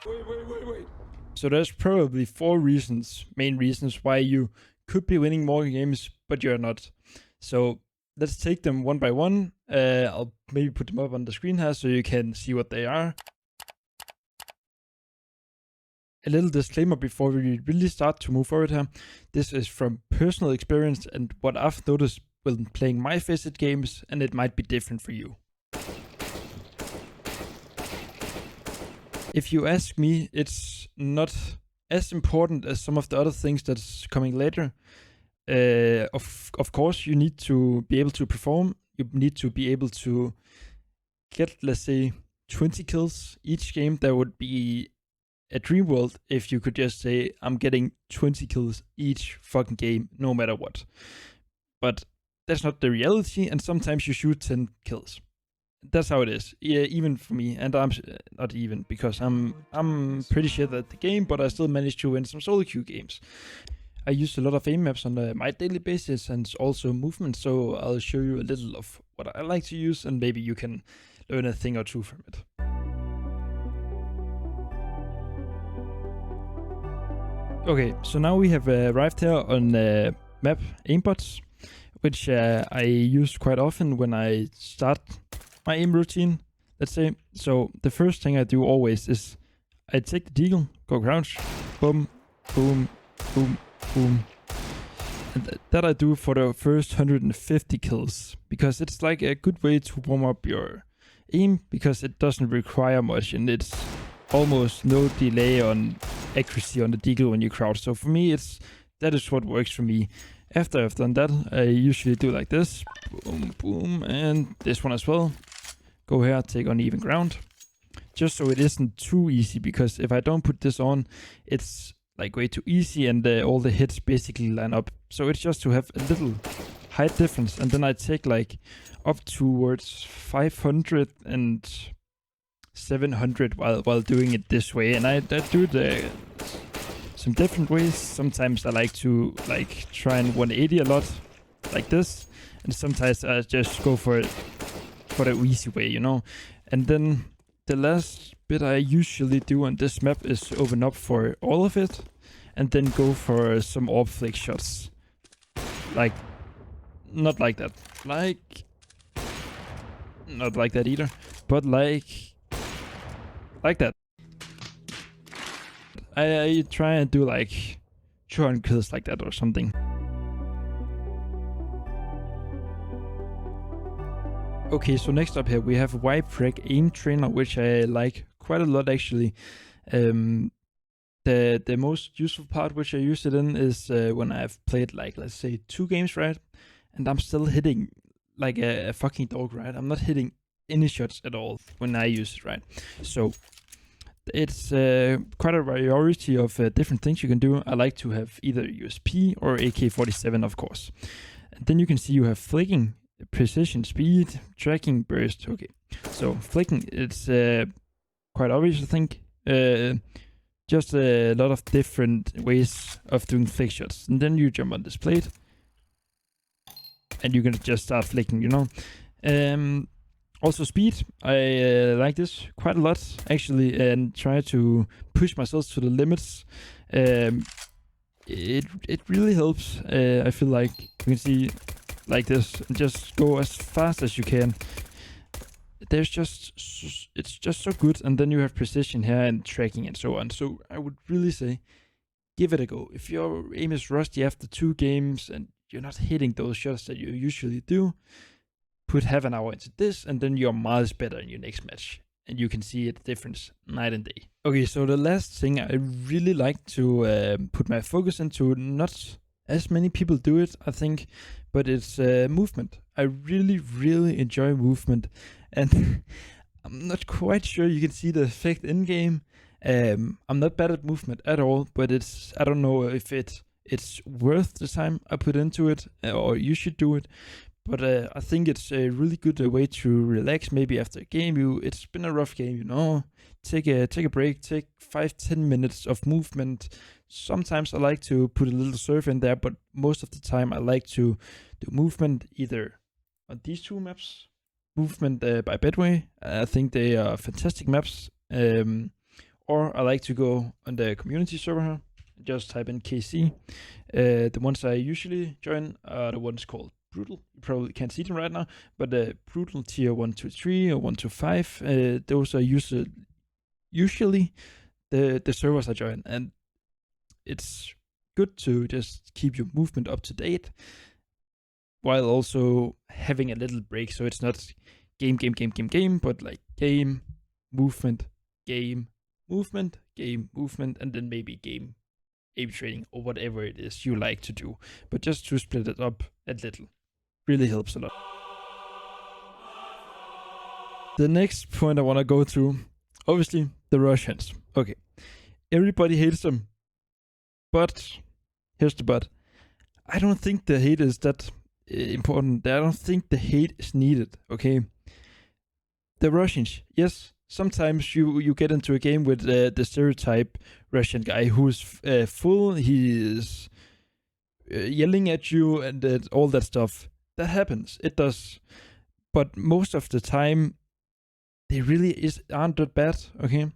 Wait. So there's probably 4 main reasons why you could be winning more games, but you're not. So let's take them one by one. I'll maybe put them up on the screen here so you can see what they are. A little disclaimer before we really start to move forward here. This is from personal experience and what I've noticed when playing my Faceit games, and it might be different for you. If you ask me, it's not as important as some of the other things that's coming later. Of course, you need to be able to perform. You need to be able to get, let's say, 20 kills each game. That would be a dream world if you could just say, I'm getting 20 kills each fucking game, no matter what. But that's not the reality, and sometimes you shoot 10 kills. That's how it is, even for me, and I'm not even, because I'm pretty shit at the game, but I still managed to win some SoloQ games. I use a lot of aim maps on my daily basis and also movement, so I'll show you a little of what I like to use, and maybe you can learn a thing or two from it. Okay, so now we have arrived here on map aimbots, which I use quite often when I start my aim routine, let's say. So the first thing I do always is I take the deagle, go crouch, boom, boom, boom, boom. And that I do for the first 150 kills, because it's like a good way to warm up your aim, because it doesn't require much and it's almost no delay on accuracy on the deagle when you crouch. So for me, that is what works for me. After I've done that, I usually do like this, boom, boom, and this one as well. Go here, take uneven ground, just so it isn't too easy, because if I don't put this on, it's like way too easy and all the hits basically line up. So it's just to have a little height difference, and then I take like up towards 500 and 700 while doing it this way, and I do some different ways. Sometimes I like to try and 180 a lot, like this, and sometimes I just go for the easy way, you know. And then the last bit I usually do on this map is open up for all of it, and then go for some orb flick shots. Like, not like that. Not like that either, but like that. I try and do like 200 kills like that or something. Okay, so next up here we have Y-Preg Aim Trainer, which I like quite a lot actually. The most useful part which I use it in is when I've played like, let's say 2 games, right? And I'm still hitting like a fucking dog, right? I'm not hitting any shots at all when I use it, right? So it's quite a variety of different things you can do. I like to have either USP or AK-47, of course. And then you can see you have flicking, precision, speed, tracking, burst. Okay, so flicking, it's quite obvious, I think. Just a lot of different ways of doing flick shots. And then you jump on this plate, and you can just start flicking, you know. Also speed, I like this quite a lot actually, and try to push myself to the limits. It really helps. I feel like you can see like this, and just go as fast as you can. It's just so good. And then you have precision here and tracking and so on. So I would really say, give it a go. If your aim is rusty after 2 games and you're not hitting those shots that you usually do, put half an hour into this, and then you're miles better in your next match, and you can see the difference night and day. Okay, so the last thing I really like to put my focus into, not as many people do it, I think, but it's movement. I really enjoy movement, and I'm not quite sure you can see the effect in game. I'm not bad at movement at all, but I don't know if it's worth the time I put into it, or you should do it. But I think it's a really good way to relax. Maybe after a game, it's been a rough game, you know. Take a break. Take 5-10 minutes of movement. Sometimes I like to put a little surf in there, but most of the time I like to do movement either on these 2 maps. Movement by Bedway. I think they are fantastic maps. or I like to go on the community server here, just type in KC. The ones I usually join are the ones called Brutal. You probably can't see them right now, but the Brutal tier 1 to 3 or 1 to 5, those are usually the servers I join, and it's good to just keep your movement up to date while also having a little break, so it's not game, but like game, movement, and then maybe game A/B trading or whatever it is you like to do, but just to split it up a little really helps a lot. The next point I want to go through, obviously, the Russians. Okay, everybody hates them, but here's the but. I don't think the hate is that important. I don't think the hate is needed, okay? The Russians, yes, sometimes you get into a game with the stereotype Russian guy who's full, he is yelling at you and all that stuff. That happens, it does. But most of the time, they really aren't that bad, okay?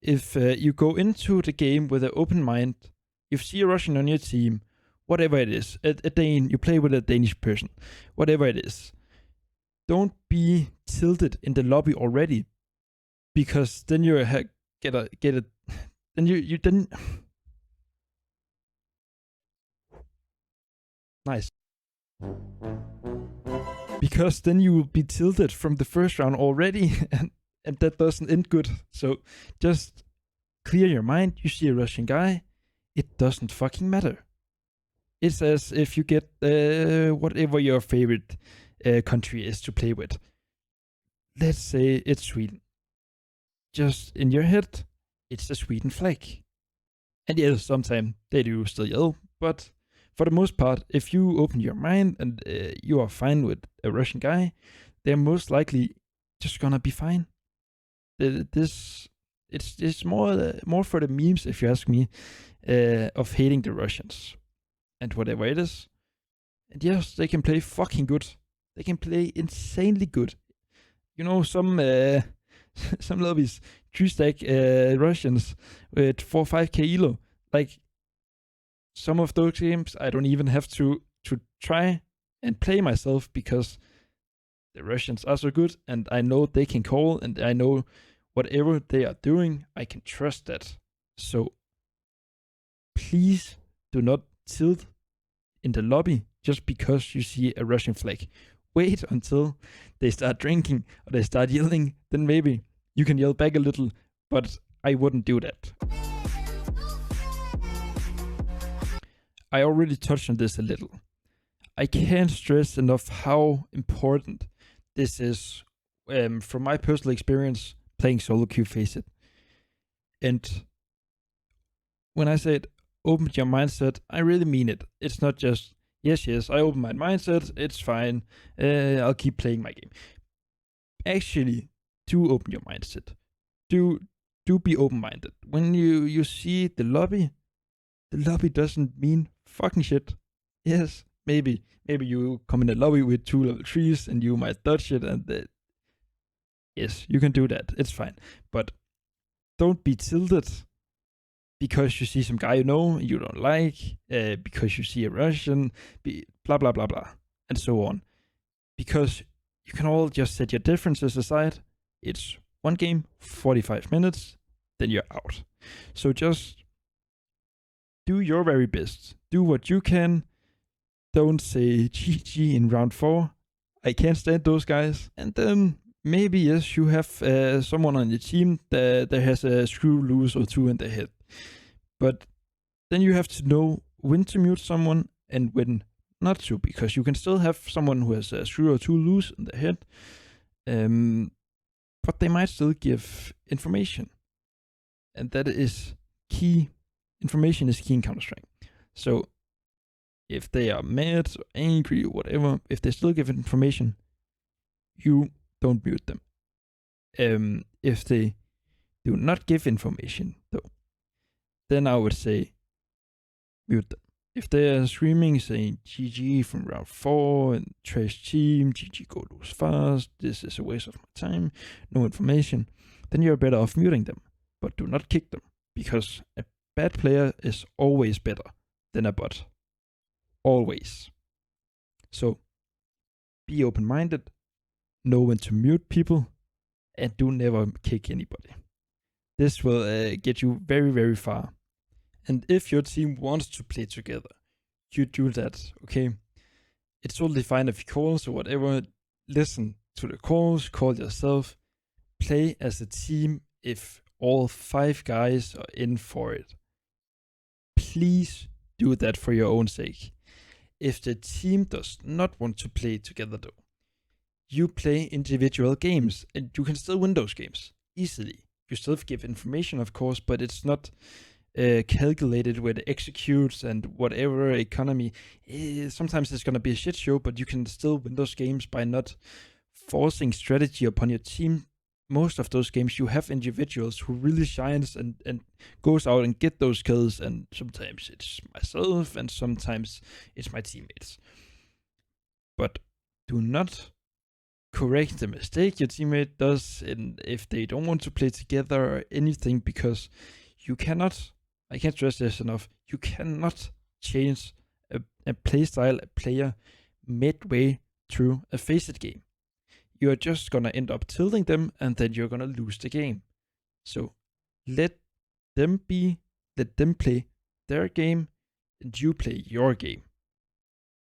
If you go into the game with an open mind, you see a Russian on your team, whatever it is, a Dane, you play with a Danish person, whatever it is, don't be tilted in the lobby already, because then you then you didn't. Nice. Because then you will be tilted from the first round already, and that doesn't end good. So just clear your mind. You see a Russian guy, it doesn't fucking matter. It's as if you get whatever your favorite country is to play with. Let's say it's Sweden. Just in your head, it's the Sweden flag. And yes, sometimes they do still yell, but for the most part, if you open your mind and you are fine with a Russian guy, they're most likely just gonna be fine. It's more for the memes, if you ask me, of hating the Russians and whatever it is. And yes, they can play fucking good. They can play insanely good. You know, some lobbies 3-stack Russians with 4-5k elo. Like, some of those games I don't even have to try and play myself, because the Russians are so good and I know they can call, and I know whatever they are doing, I can trust that. So please do not tilt in the lobby just because you see a Russian flag. Wait until they start drinking or they start yelling, then maybe you can yell back a little, but I wouldn't do that. I already touched on this a little. I can't stress enough how important this is from my personal experience playing SoloQ Faceit. And when I said open your mindset, I really mean it. It's not just, yes, I open my mindset, it's fine, I'll keep playing my game. Actually, do open your mindset. Do be open-minded. When you see the lobby doesn't mean fucking shit. Yes, maybe you come in a lobby with 2 level 3s and you might dodge it, and yes, you can do that. It's fine. But don't be tilted because you see some guy you know you don't like, because you see a Russian, blah blah blah blah, and so on. Because you can all just set your differences aside. It's one game, 45 minutes, then you're out. So just do your very best. Do what you can. Don't say GG in round 4. I can't stand those guys. And then maybe, yes, you have someone on your team that has a screw loose or 2 in their head. But then you have to know when to mute someone and when not to, because you can still have someone who has a screw or 2 loose in their head, but they might still give information. And that is key. Information is key in Counter-Strike. So if they are mad or angry or whatever, if they still give information, you don't mute them. If they do not give information, though, then I would say mute them. If they are screaming saying GG from round 4 and trash team, GG go lose fast, this is a waste of my time, no information, then you're better off muting them. but do not kick them, because a bad player is always better than a bot. Always. So, be open-minded, know when to mute people, and do never kick anybody. This will get you very, very far. And if your team wants to play together, you do that, okay? It's totally fine if you calls or whatever. Listen to the calls, call yourself, play as a team if all 5 guys are in for it. Please do that for your own sake. If the team does not want to play together though, you play individual games and you can still win those games easily. You still give information, of course, but it's not calculated with executes and whatever economy. Sometimes it's going to be a shit show, but you can still win those games by not forcing strategy upon your team. Most of those games you have individuals who really shines and goes out and get those kills, and sometimes it's myself and sometimes it's my teammates. But do not correct the mistake your teammate does if they don't want to play together or anything, because you cannot, I can't stress this enough, you cannot change a play style, a player midway through a Faceit game. You are just gonna end up tilting them and then you're gonna lose the game. So let them play their game and you play your game.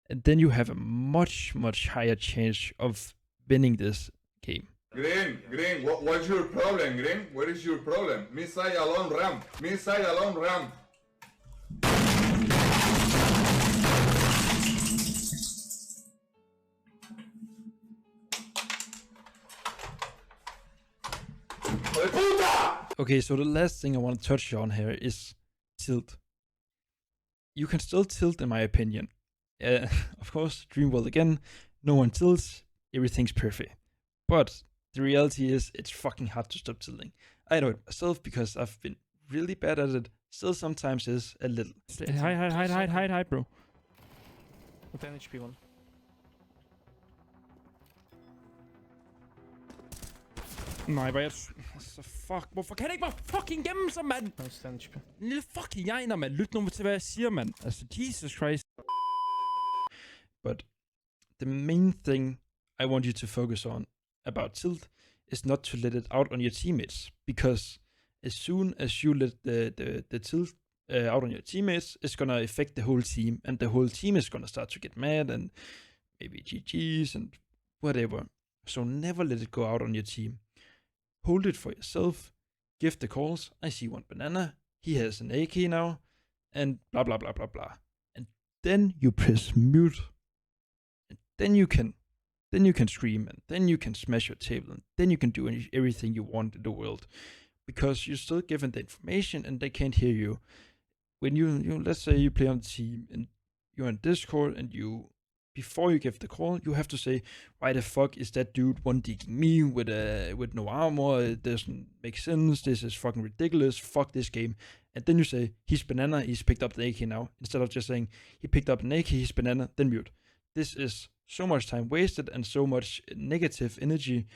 And then you have a much, much higher chance of winning this game. Green, what's your problem, Green? What is your problem? Missile alone ramp. Okay, so the last thing I want to touch on here is tilt. You can still tilt in my opinion. Of course, Dreamworld again, no one tilts, everything's perfect. But the reality is, it's fucking hard to stop tilting. I know it myself because I've been really bad at it. Still sometimes is a little. Hide, bro. With 10 HP one. Nej, hvor jeg... Altså, fuck. Hvorfor kan det ikke bare fucking gemme sig, mand? No, 10 HP. En lille fucking jegner, mand. Lyt nu til, hvad jeg siger, mand. Altså, Jesus Christ. But the main thing I want you to focus on about tilt is not to let it out on your teammates, because as soon as you let the tilt out on your teammates, it's gonna affect the whole team, and the whole team is gonna start to get mad and maybe GGs and whatever. So never let it go out on your team. Hold it for yourself. Give the calls. I see one banana. He has an AK now, and blah blah blah blah blah. And then you press mute, and then you can scream, and then you can smash your table, and then you can do everything you want in the world, because you're still given the information and they can't hear you. When you let's say you play on the team and you're on Discord, and before you give the call, you have to say, why the fuck is that dude one-digging me with no armor? It doesn't make sense. This is fucking ridiculous. Fuck this game. And then you say, he's banana, he's picked up the AK now. Instead of just saying, he picked up an AK, he's banana, then mute. This is so much time wasted and so much negative energy.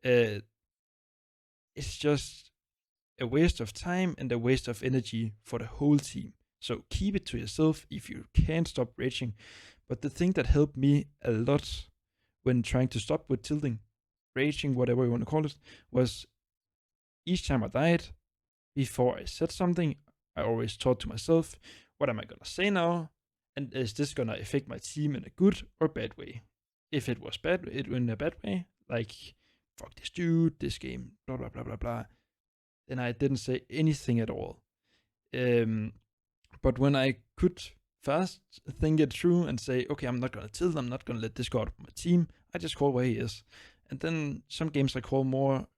It's just a waste of time and a waste of energy for the whole team. So keep it to yourself if you can't stop raging. But the thing that helped me a lot when trying to stop with tilting, raging, whatever you want to call it, was each time I died, before I said something, I always thought to myself, what am I going to say now? And is this going to affect my team in a good or bad way? If it was bad, in a bad way, like, fuck this dude, this game, blah, blah, blah, blah, blah, then I didn't say anything at all. But when I could fast think it through and say, okay, I'm not going to tilt, I'm not going to let this go out of my team, I just call where he is. And then some games I call more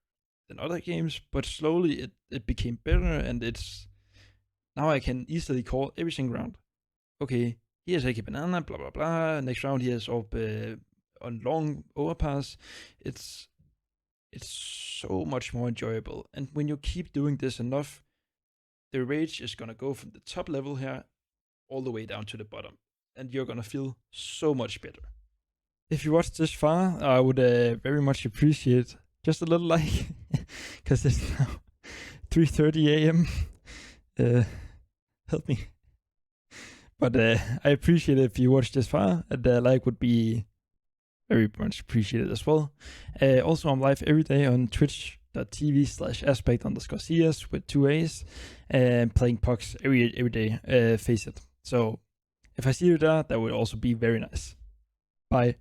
than other games, but slowly it became better, and now I can easily call every single round. Okay, he has AK banana, blah blah blah. Next round he has up on long overpass. It's so much more enjoyable. And when you keep doing this enough, the rage is gonna go from the top level here all the way down to the bottom, and you're gonna feel so much better. If you watched this far, I would very much appreciate just a little like, because it's now 3:30 a.m. Help me. But I appreciate it if you watched this far. And like would be very much appreciated as well. Also, I'm live every day on twitch.tv/aspect_cs with 2 A's and playing pucks every day. Faceit. So if I see you there, that would also be very nice. Bye.